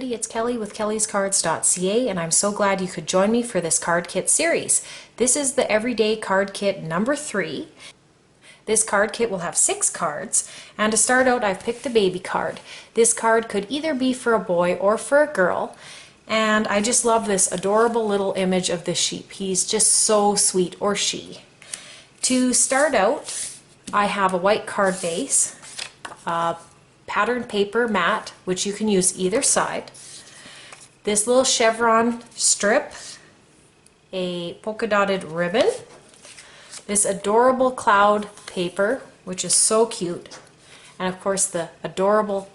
everybody, it's Kelly with Kellyscards.ca, and I'm so glad you could join me for this card kit series. This is the Everyday Card Kit number 3. This card kit will have 6 cards, and to start out I've picked a baby card. This card could either be for a boy or for a girl, and I just love this adorable little image of the sheep. He's just so sweet, or she. To start out, I have a white card base, patterned paper mat, which you can use either side, this little chevron strip, a polka dotted ribbon, this adorable cloud paper, which is so cute, and of course the adorable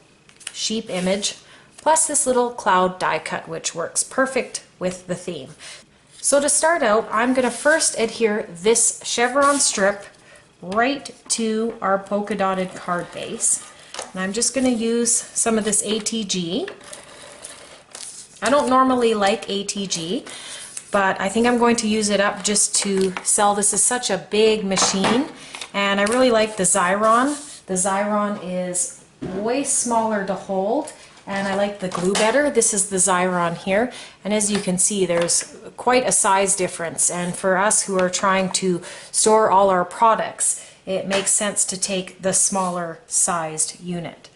sheep image, plus this little cloud die cut, which works perfect with the theme. So to start out, I'm going to first adhere this chevron strip right to our polka dotted card base. And I'm just going to use some of this ATG. I don't normally like ATG, but I think I'm going to use it up just to sell. This is such a big machine, and I really like the Xyron. The Xyron is way smaller to hold, and I like the glue better. This is the Xyron here, and as you can see, there's quite a size difference, and for us who are trying to store all our products, it makes sense to take the smaller sized unit.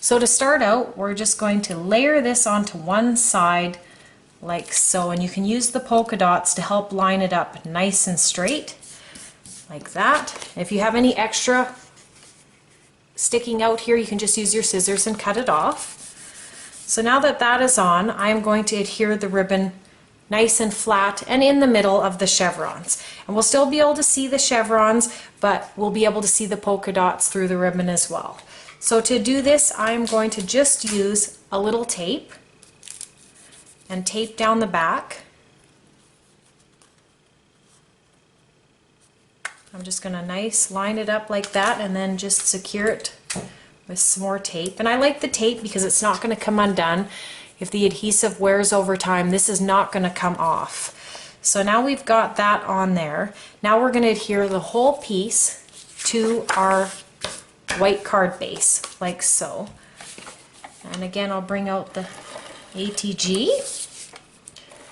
So to start out, we're just going to layer this onto one side like so, and you can use the polka dots to help line it up nice and straight like that. If you have any extra sticking out here, you can just use your scissors and cut it off. So now that that is on, I'm going to adhere the ribbon nice and flat and in the middle of the chevrons. And we'll still be able to see the chevrons, but we'll be able to see the polka dots through the ribbon as well. So to do this, I'm going to just use a little tape and tape down the back. I'm just going to line it up like that and then just secure it with some more tape. And I like the tape because it's not going to come undone. If the adhesive wears over time, this is not going to come off. So now we've got that on there. Now we're going to adhere the whole piece to our white card base, like so. And again, I'll bring out the ATG.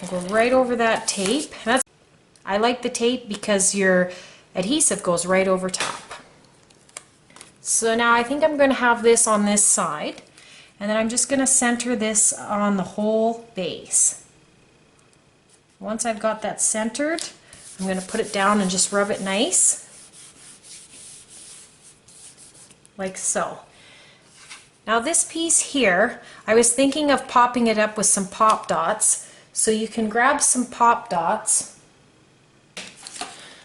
I'll go right over that tape. I like the tape because your adhesive goes right over top. So now I think I'm going to have this on this side. And then I'm just going to center this on the whole base. Once I've got that centered, I'm going to put it down and just rub it nice, like so. Now this piece here, I was thinking of popping it up with some pop dots. So you can grab some pop dots.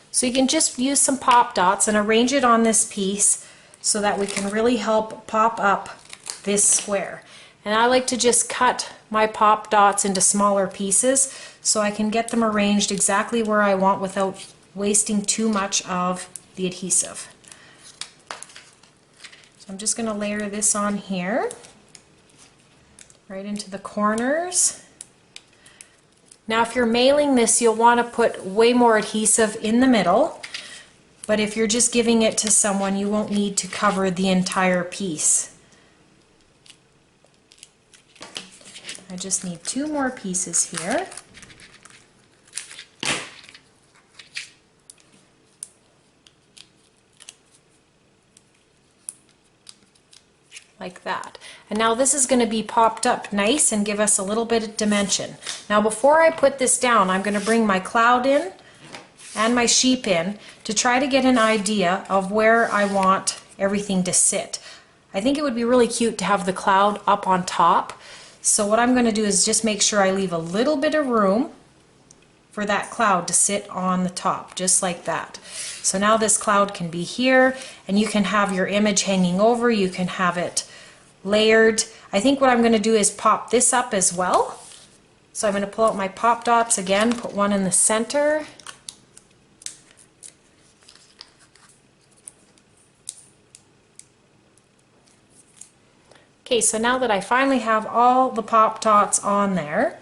So you can just use some pop dots and arrange it on this piece so that we can really help pop up this square. And I like to just cut my pop dots into smaller pieces so I can get them arranged exactly where I want without wasting too much of the adhesive. So I'm just going to layer this on here, right into the corners. Now if you're mailing this, you'll want to put way more adhesive in the middle, but if you're just giving it to someone, you won't need to cover the entire piece. I just need 2 more pieces here. Like that. And now this is going to be popped up nice and give us a little bit of dimension. Now before I put this down, I'm going to bring my cloud in and my sheep in to try to get an idea of where I want everything to sit. I think it would be really cute to have the cloud up on top. So what I'm going to do is just make sure I leave a little bit of room for that cloud to sit on the top, just like that. So now this cloud can be here, and you can have your image hanging over, you can have it layered. I think what I'm going to do is pop this up as well. So I'm going to pull out my pop dots again, put one in the center. Okay, so now that I finally have all the pop dots on there,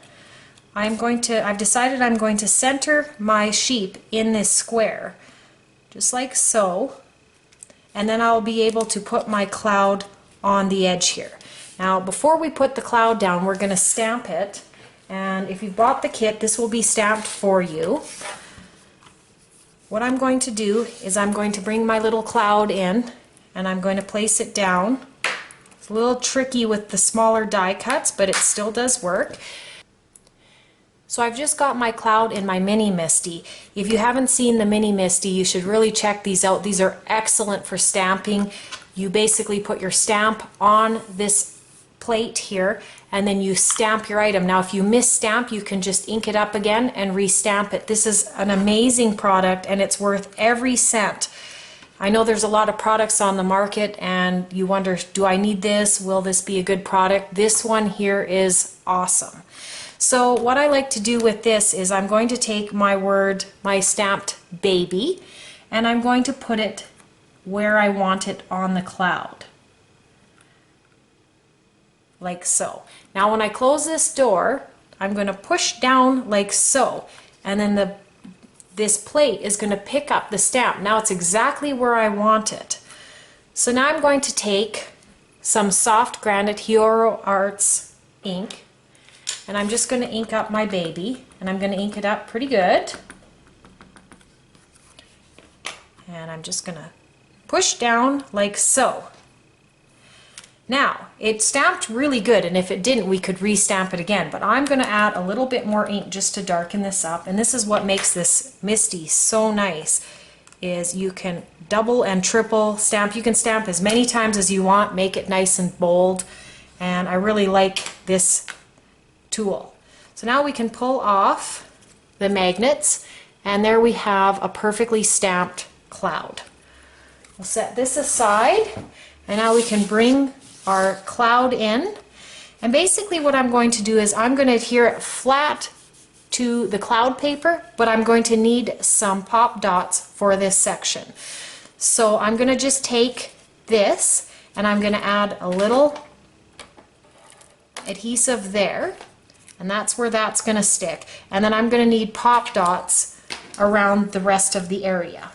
I've decided I'm going to center my sheep in this square, just like so, and then I'll be able to put my cloud on the edge here. Now before we put the cloud down, we're going to stamp it, and if you bought the kit, this will be stamped for you. What I'm going to do is I'm going to bring my little cloud in and I'm going to place it down. It's a little tricky with the smaller die cuts, but it still does work. So I've just got my cloud in my Mini Misty. If you haven't seen the Mini Misty, you should really check these out. These are excellent for stamping. You basically put your stamp on this plate here and then you stamp your item. Now if you misstamp, you can just ink it up again and restamp it. This is an amazing product and it's worth every cent. I know there's a lot of products on the market and you wonder, do I need this? Will this be a good product? This one here is awesome. So what I like to do with this is I'm going to take my stamped baby, and I'm going to put it where I want it on the cloud. Like so. Now when I close this door, I'm going to push down like so, and then this plate is going to pick up the stamp. Now it's exactly where I want it. So now I'm going to take some soft granite Hero Arts ink, and I'm just going to ink up my baby, and I'm going to ink it up pretty good. And I'm just going to push down like so. Now, it stamped really good, and if it didn't, we could re-stamp it again, but I'm going to add a little bit more ink just to darken this up, and this is what makes this Misty so nice, is you can double and triple stamp. You can stamp as many times as you want, make it nice and bold, and I really like this tool. So now we can pull off the magnets, and there we have a perfectly stamped cloud. We'll set this aside, and now we can bring our cloud in, and basically what I'm going to do is I'm going to adhere it flat to the cloud paper, but I'm going to need some pop dots for this section. So I'm going to just take this and I'm going to add a little adhesive there, and that's where that's going to stick, and then I'm going to need pop dots around the rest of the area.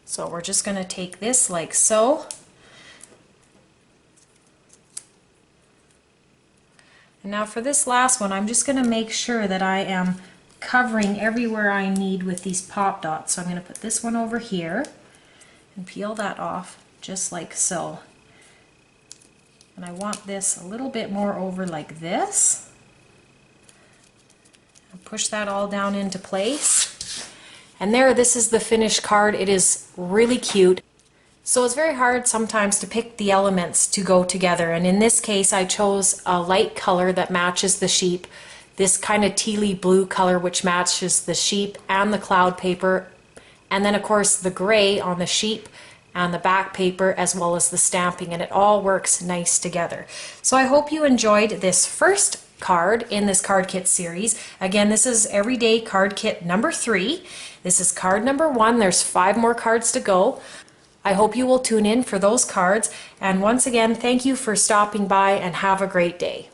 So we're just going to take this like so, and now for this last one, I'm just going to make sure that I am covering everywhere I need with these pop dots. So I'm going to put this one over here and peel that off just like so. And I want this a little bit more over like this. And push that all down into place. And there, this is the finished card. It is really cute. So it's very hard sometimes to pick the elements to go together, and in this case I chose a light color that matches the sheep, this kind of tealy blue color which matches the sheep and the cloud paper, and then of course the gray on the sheep and the back paper as well as the stamping, and it all works nice together. So I hope you enjoyed this first card in this card kit series. Again, this is Everyday Card Kit number 3. This is card number 1. There's 5 more cards to go. I hope you will tune in for those cards, and once again, thank you for stopping by and have a great day.